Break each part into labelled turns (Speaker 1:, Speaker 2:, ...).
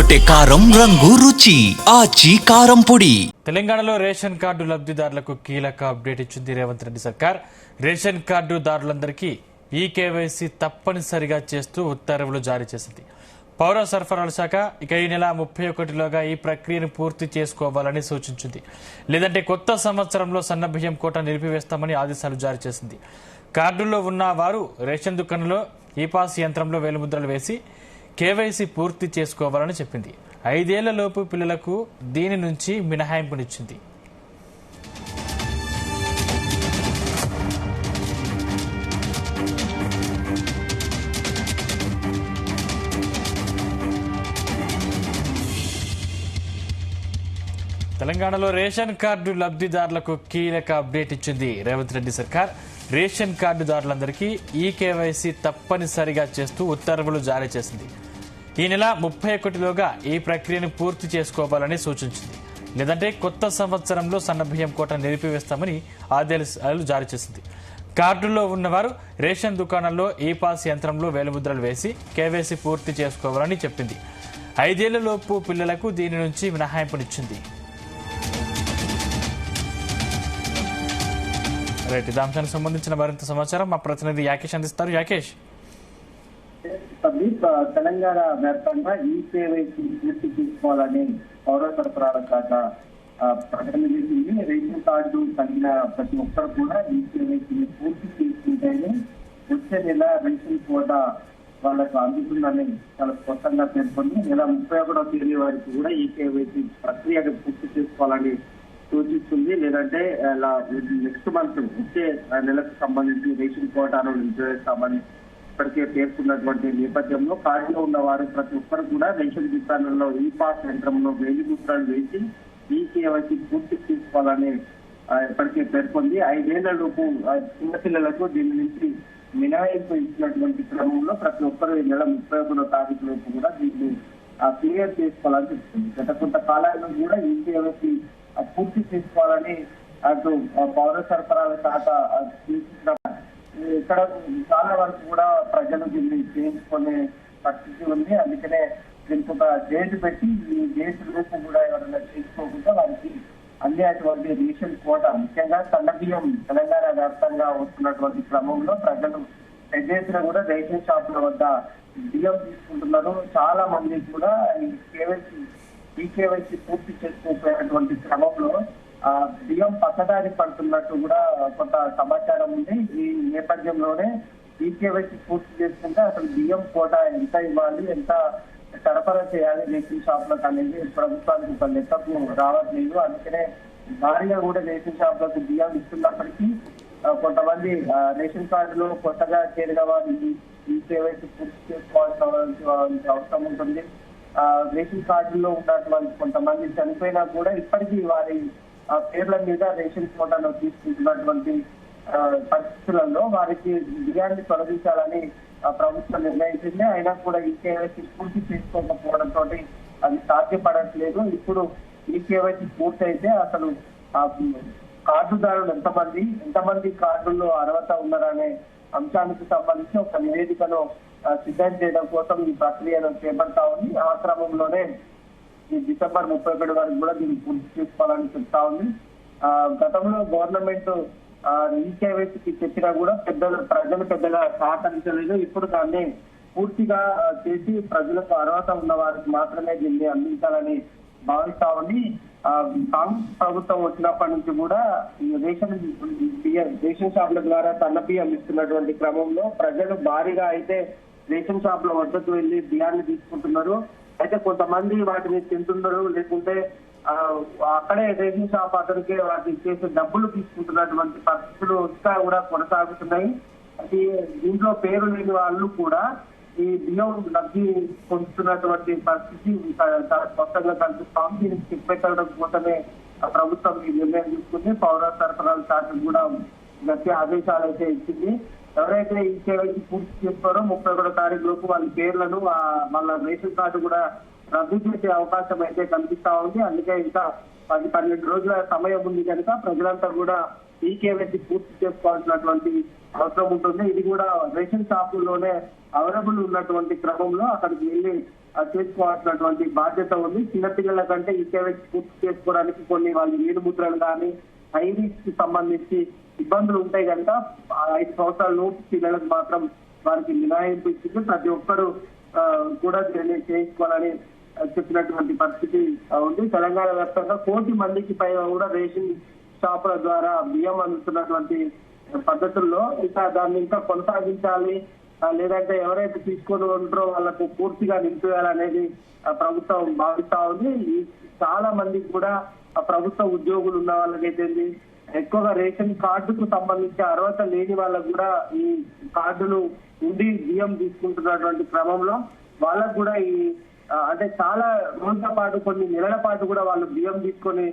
Speaker 1: కొట్టే కారం రంగు రుచి ఆచి కారం పొడి.
Speaker 2: తెలంగాణలో రేషన్ కార్డు లబ్ధిదారులకు కీలక అప్డేట్ ఇచ్చింది రేవంత్ రెడ్డి సర్కార్. రేషన్ కార్డుదారులందరికీ ఈ కేవైసీ తప్పనిసరిగా చేస్తూ ఉత్తర్వులు జారీ చేసింది. పౌర సరఫరాల శాఖ ఈ నెల 31లోగా ఈ ప్రక్రియను పూర్తి చేసుకోవాలని సూచించింది. లేదంటే కొత్త సంవత్సరంలో సన్నబియ్యం కోట నిలిపివేస్తామని ఆదేశాలు జారీ చేసింది. కార్డుల్లో ఉన్న వారు రేషన్ దుకాణంలో ఈ పాస్ యంత్రంలో వేలిముద్రలు వేసి కేవైసీ పూర్తి చేసుకోవాలని చెప్పింది. 5 ఏళ్లలోపు పిల్లలకు దీని నుంచి మినహాయింపునిచ్చింది. తెలంగాణలో రేషన్ కార్డు లబ్ధిదారులకు కీలక అప్డేట్ ఇచ్చింది రేవంత్ రెడ్డి సర్కార్. రేషన్ కార్డుదారులందరికీ ఈ కేవైసీ తప్పనిసరిగా చేస్తూ ఉత్తర్వులు జారీ చేసింది. ఈ నెల 31లోగా ఈ ప్రక్రియను పూర్తి చేసుకోవాలని సూచించింది. లేదంటే కొత్త సంవత్సరంలో సన్నబియ్యం కోట నిలిపివేస్తామని ఆదేశాలు జారీ చేసింది. కార్డుల్లో ఉన్నవారు రేషన్ దుకాణంలో ఈ పాస్ యంత్రంలో వేలిముద్రలు వేసి కేవైసీ పూర్తి చేసుకోవాలని చెప్పింది. 5 ఏళ్లలోపు పిల్లలకు దీని నుంచి మినహాయింపునిచ్చింది. రైట్, ఇదే అంశానికి సంబంధించిన మరింత సమాచారం మా ప్రతినిధి యాకేష్ అందిస్తారు. యాకేష్,
Speaker 3: తెలంగాణ వ్యాప్తంగా ఈ కేవైసీ పూర్తి చేసుకోవాలని పౌర సరఫరాల శాఖ ప్రకటన చేసింది. రేషన్ కార్డు కలిగిన ప్రతి ఒక్కరు కూడా ఈ కేవైసీని పూర్తి చేసుకుంటేనే వచ్చే నెల రేషన్ కోటా వాళ్ళకు అందుతుందని చాలా స్పష్టంగా పేర్కొంది. నెల 31వ తేదీ వరకు కూడా ఈ కేవైసీ ప్రక్రియను పూర్తి చేసుకోవాలని సూచిస్తుంది. లేదంటే నెక్స్ట్ మంత్ వచ్చే నెలకు సంబంధించి రేషన్ కోటాను నిలిపివేస్తామని ఇప్పటికే పేర్కొన్నటువంటి నేపథ్యంలో కార్డులో ఉన్న వారు ప్రతి ఒక్కరు కూడా రేషన్ దుకాణంలో ఈ పాస్ యంత్రంలో వేలిముద్రలు వేసి ఈ కేవైసీ పూర్తి చేసుకోవాలని ఇప్పటికే పేర్కొంది. 5 ఏళ్లలోపు చిన్నపిల్లలకు దీని నుంచి మినహాయింపు ఇచ్చినటువంటి క్రమంలో ప్రతి ఒక్కరు ఈ నెల 31వ తారీఖు లోపు కూడా దీన్ని క్లియర్ చేసుకోవాలని చెప్తుంది. గత కొంతకాలంలో కూడా ఈ కేవైసీ పూర్తి చేసుకోవాలని అటు పౌర సరఫరాల శాఖ సూచించిన ఇక్కడ చాలా వరకు కూడా ప్రజలు దీన్ని చేయించుకునే పరిస్థితి ఉంది. అందుకనే దీనికి ఒక డేట్ పెట్టి ఈ డేట్ లోపు కూడా ఎవరైనా చేసుకోకుండా వారికి అందేటువంటి రేషన్ కోట, ముఖ్యంగా సన్నబియ్యం తెలంగాణ వ్యాప్తంగా వస్తున్నటువంటి క్రమంలో ప్రజలు పెద్ద ఎత్తున కూడా రేషన్ షాపుల వద్ద బియ్యం తీసుకుంటున్నారు. చాలా మంది కూడా ఈ కేవైసీ పూర్తి చేసుకోకపోయినటువంటి క్రమంలో బియ్యం పక్కదారి పడుతున్నట్టు కూడా కొంత సమాచారం ఉంది. ఈ నేపథ్యంలోనే ఈ కేవైసీ పూర్తి చేసుకుంటే అసలు బియ్యం కోట ఎంత ఇవ్వాలి, ఎంత సరఫరా చేయాలి రేషన్ షాపులకు అనేది ప్రభుత్వానికి ఒక లెక్కకు రావట్లేదు. అందుకనే భారీగా కూడా రేషన్ షాపులకు బియ్యం ఇస్తున్నప్పటికీ కొంతమంది రేషన్ కార్డులో కొత్తగా చేరిన వారు ఈ కేవైసీ పూర్తి చేసుకోవాల్సిన అవసరం ఉంటుంది. రేషన్ కార్డులో ఉన్నటువంటి కొంతమంది చనిపోయినా కూడా ఇప్పటికీ వారి పేర్ల మీద రేషన్ కోటాను తీసుకుంటున్నటువంటి పరిస్థితులలో వారికి బియ్యాన్ని తొలగించాలని ప్రభుత్వం నిర్ణయించింది. అయినా కూడా ఈ కేవైసీ పూర్తి చేసుకోకపోవడంతో అది సాధ్యపడట్లేదు. ఇప్పుడు ఈ కేవైసీ పూర్తి అయితే అసలు కార్డుదారులు ఎంతమంది కార్డుల్లో అర్హత ఉన్నారనే అంశానికి సంబంధించి ఒక నివేదికను సిద్ధం చేయడం కోసం ఈ ప్రక్రియను చేపడతా ఉంది. ఆ క్రమంలోనే ఈ డిసెంబర్ 31 వరకు కూడా దీన్ని పూర్తి చేసుకోవాలని చెప్తా ఉంది. గతంలో గవర్నమెంట్ ఈ కేవైసీకి చెప్పినా కూడా ప్రజలు పెద్దగా సహకరించలేదు. ఇప్పుడు దాన్ని పూర్తిగా చేసి ప్రజలకు అర్హత ఉన్న వారికి మాత్రమే దీన్ని అందించాలని భావిస్తా ఉంది. కాంగ్రెస్ ప్రభుత్వం వచ్చినప్పటి నుంచి కూడా రేషన్ షాపుల ద్వారా సన్న బియ్యం ఇస్తున్నటువంటి క్రమంలో ప్రజలు భారీగా అయితే రేషన్ షాపుల వద్దకు వెళ్లి బియ్యాన్ని తీసుకుంటున్నారు. అయితే కొంతమంది వాటిని తింటున్నారు, లేకుంటే అక్కడే రేషన్ షాప్ అతనికి వాటికి చేసే డబ్బులు తీసుకుంటున్నటువంటి పరిస్థితులు ఇంకా కూడా కొనసాగుతున్నాయి. అది దీంట్లో పేరు లేని వాళ్ళు కూడా ఈ బియ్యం లబ్ధి పొందుతున్నటువంటి పరిస్థితి చాలా స్పష్టంగా కనిపిస్తా ఉంది. దీనికి చెక్ పెట్టడం కోసమే ప్రభుత్వం ఈ నిర్ణయం తీసుకుంది. పౌర సరఫరాల శాఖ కూడా గట్టి ఆదేశాలు అయితే ఇచ్చింది. ఎవరైతే ఈ కేవైసీ పూర్తి చేస్తారో 31వ తారీఖు లోపు వాళ్ళ పేర్లను వాళ్ళ రేషన్ కార్డు కూడా రద్దు చేసే అవకాశం అయితే కనిపిస్తా ఉంది. అందుకే ఇంకా 10-12 రోజుల సమయం ఉంది కనుక ప్రజలంతా కూడా ఈ కేవైసీ పూర్తి చేసుకోవాల్సినటువంటి అవసరం ఉంటుంది. ఇది కూడా రేషన్ షాపుల్లోనే అవైలబుల్ ఉన్నటువంటి క్రమంలో అక్కడికి వెళ్ళి చేసుకోవాల్సినటువంటి బాధ్యత ఉంది. చిన్నపిల్లల కంటే ఈ కేవైసీ పూర్తి చేసుకోవడానికి కొన్ని వాళ్ళు నీరు ముద్రలు కానీ ఐడీస్ కి సంబంధించి ఇబ్బందులు ఉంటాయి కనుక 5 సంవత్సరాల లోపు పిల్లలకు మాత్రం వారికి మినహాయింపు ఇచ్చింది. ప్రతి ఒక్కరు కూడా చేయించుకోవాలని చెప్పినటువంటి పరిస్థితి ఉంది. తెలంగాణ వ్యాప్తంగా 1 కోటి మందికి పైగా కూడా రేషన్ షాపుల ద్వారా బియ్యం అందుతున్నటువంటి పద్ధతుల్లో ఇంకా దాన్ని ఇంకా కొనసాగించాలి, లేదంటే ఎవరైతే తీసుకొని ఉంటారో వాళ్ళకు పూర్తిగా నింపేయాలనేది ప్రభుత్వం భావిస్తా ఉంది. చాలా మందికి కూడా ప్రభుత్వ ఉద్యోగులు ఉన్న వాళ్ళకైతే ఎక్కువగా రేషన్ కార్డుకు సంబంధించి అర్హత లేని వాళ్ళకు కూడా ఈ కార్డులు ఉండి బియ్యం తీసుకుంటున్నటువంటి క్రమంలో వాళ్ళకు కూడా ఈ అంటే చాలా రోజుల పాటు కొన్ని నెలల పాటు కూడా వాళ్ళు బియ్యం తీసుకొని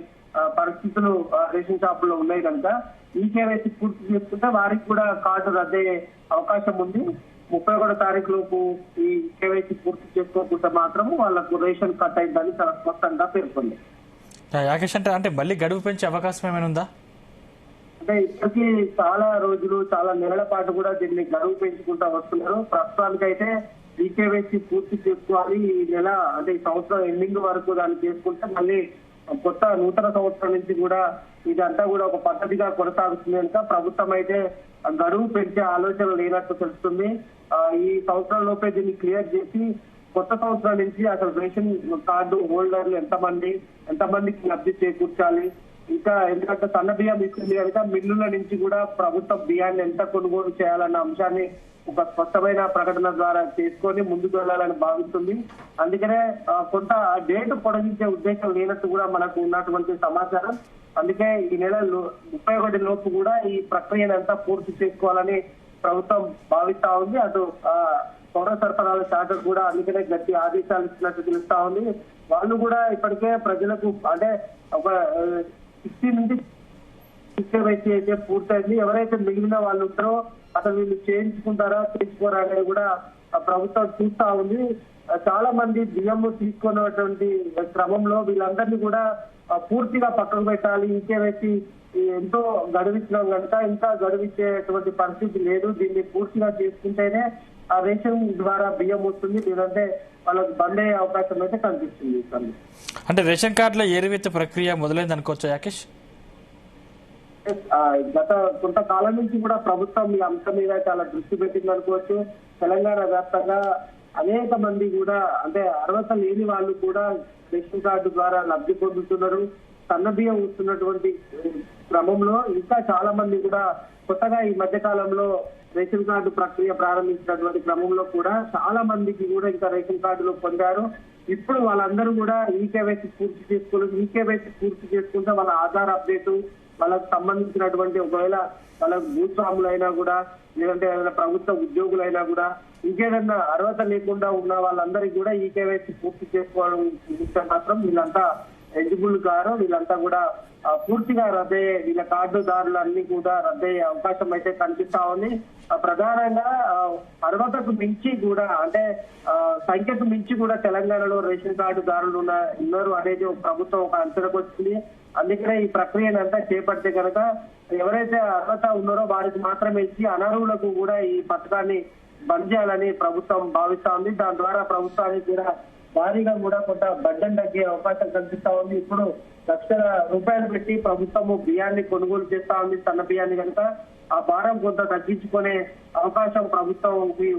Speaker 3: పరిస్థితులు రేషన్ షాపుల్లో ఉన్నాయి కనుక ఈ కేవైసీ పూర్తి చేసుకుంటే వారికి కూడా కార్డు రద్దయ్యే అవకాశం ఉంది. 31వ తారీఖు లోపు ఈ కేవైసీ పూర్తి చేసుకోకుండా మాత్రం వాళ్ళకు రేషన్ కట్ అయిందని చాలా స్పష్టంగా పేర్కొంది.
Speaker 2: యాకేష్ అంటే మళ్ళీ గడువు పెంచే అవకాశం ఏమైనా ఉందా?
Speaker 3: అంటే ఇప్పటికీ చాలా రోజులు చాలా నెలల పాటు కూడా దీన్ని గడువు పెంచుకుంటా వస్తున్నారు. ప్రస్తుతానికైతే ఈ కేవైసీ పూర్తి చేసుకోవాలి. ఈ నెల అంటే ఈ సంవత్సరం ఎండింగ్ వరకు దాన్ని చేసుకుంటే మళ్ళీ కొత్త నూతన సంవత్సరం నుంచి కూడా ఇదంతా కూడా ఒక పద్ధతిగా కొనసాగుతుంది కనుక ప్రభుత్వం అయితే గడువు పెంచే ఆలోచన లేనట్టు తెలుస్తుంది. ఈ సంవత్సరం లోపే దీన్ని క్లియర్ చేసి కొత్త సంవత్సరం నుంచి అసలు రేషన్ కార్డు హోల్డర్లు ఎంతమందికి లబ్ధి చేకూర్చాలి, ఇంకా ఎందుకంటే సన్న బియ్యం ఇస్తుంది కనుక మిల్లుల నుంచి కూడా ప్రభుత్వం బియ్యాన్ని ఎంత కొనుగోలు చేయాలన్న అంశాన్ని ఒక స్పష్టమైన ప్రకటన ద్వారా చేసుకొని ముందుకు వెళ్లాలని భావిస్తుంది. అందుకనే కొంత డేట్ పొడిగించే ఉద్దేశం లేనట్టు కూడా మనకు ఉన్నటువంటి సమాచారం. అందుకే ఈ నెల 31 లోపు కూడా ఈ ప్రక్రియను అంతా పూర్తి చేసుకోవాలని ప్రభుత్వం భావిస్తా ఉంది. అటు పౌర సరఫరాల శాఖ కూడా అందుకనే గట్టి ఆదేశాలు ఇచ్చినట్టు తెలుస్తా ఉంది. వాళ్ళు కూడా ఇప్పటికే ప్రజలకు అంటే ఒక 60 నుంచి 60 వయసు అయితే పూర్తయింది. ఎవరైతే మిగిలిన వాళ్ళు ఉంటారో అసలు వీళ్ళు చేయించుకుంటారా చేయించుకోరా అనేది కూడా ప్రభుత్వం చూస్తా ఉంది. చాలా మంది బియ్యం తీసుకున్నటువంటి క్రమంలో వీళ్ళందరినీ కూడా పూర్తిగా పక్కకు పెట్టాలి. ఇంకేవైతే ఎంతో గడువిచ్చినాం కనుక ఇంకా గడువిచ్చేటువంటి పరిస్థితి లేదు. దీన్ని పూర్తిగా చేసుకుంటేనే ఆ రేషన్ ద్వారా బియ్యం వస్తుంది, లేదంటే వాళ్ళకి బంద్ అయ్యే అవకాశం అయితే కనిపిస్తుంది.
Speaker 2: అంటే రేషన్ కార్డులో ఏరివేత ప్రక్రియ మొదలైంది అనుకోవచ్చా యాకేష్?
Speaker 3: గత కొంతకాలం నుంచి కూడా ప్రభుత్వం ఈ అంశం మీద చాలా దృష్టి పెట్టింది అనుకోవచ్చు. తెలంగాణ వ్యాప్తంగా అనేక మంది కూడా అంటే అర్హత లేని వాళ్ళు కూడా రేషన్ కార్డు ద్వారా లబ్ధి పొందుతున్నారు. సన్న బియ్యం వస్తున్నటువంటి క్రమంలో ఇంకా చాలా మంది కూడా కొత్తగా ఈ మధ్య కాలంలో రేషన్ కార్డు ప్రక్రియ ప్రారంభించినటువంటి క్రమంలో కూడా చాలా మందికి కూడా ఇంకా రేషన్ కార్డులు పొందారు. ఇప్పుడు వాళ్ళందరూ కూడా ఈ కేవైసీ పూర్తి చేసుకోలేదు. ఈ కేవైసీ పూర్తి చేసుకుంటే వాళ్ళ ఆధార్ అప్డేట్, వాళ్ళకు సంబంధించినటువంటి ఒకవేళ వాళ్ళకు భూస్వాములైనా కూడా లేదంటే ఏదైనా ప్రభుత్వ ఉద్యోగులైనా కూడా ఇంకేదన్నా అర్హత లేకుండా ఉన్న వాళ్ళందరికీ కూడా ఈ కేవైసీ పూర్తి చేసుకోవడం మాత్రం వీళ్ళంతా ఎలిజిబుల్ కారు. వీళ్ళంతా కూడా పూర్తిగా రద్దయ్యే వీళ్ళ కార్డుదారులు అన్ని కూడా రద్దయ్యే అవకాశం అయితే కనిపిస్తా ఉంది. ప్రధానంగా అర్హతకు మించి కూడా అంటే సంఖ్యకు మించి కూడా తెలంగాణలో రేషన్ కార్డుదారులు ఉన్నారు అనేది ప్రభుత్వం ఒక అంచనాకు వచ్చింది. అందుకనే ఈ ప్రక్రియను అంతా చేపడితే కనుక ఎవరైతే అర్హత ఉన్నారో వారికి మాత్రమే ఇచ్చి అనర్హులకు కూడా ఈ పథకాన్ని బంద్ చేయాలని ప్రభుత్వం భావిస్తా ఉంది. దాని ద్వారా ప్రభుత్వానికి కూడా భారీగా కూడా కొంత బడ్జెట్ తగ్గే అవకాశం కనిపిస్తా ఉంది. ఇప్పుడు లక్షల రూపాయలు పెట్టి ప్రభుత్వము బియ్యాన్ని కొనుగోలు చేస్తా ఉంది, సన్న బియ్యాన్ని కనుక ఆ భారం కొంత తగ్గించుకునే అవకాశం ప్రభుత్వం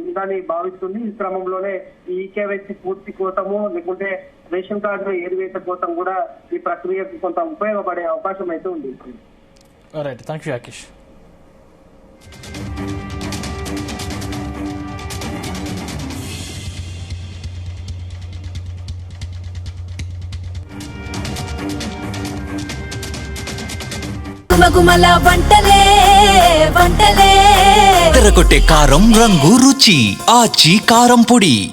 Speaker 3: ఉందని భావిస్తుంది. ఈ క్రమంలోనే ఈ కేవైసీ పూర్తి కోసము లేకుంటే రేషన్ కార్డు ఏరివేత కోసం కూడా ఈ ప్రక్రియకు కొంత ఉపయోగపడే అవకాశం అయితే ఉంది.
Speaker 2: Right, thank you Yakesh.
Speaker 4: గుమగుమల వంటలే వంటలే
Speaker 1: తెరకొట్టే కారం రంగు రుచి ఆచి కారం పొడి.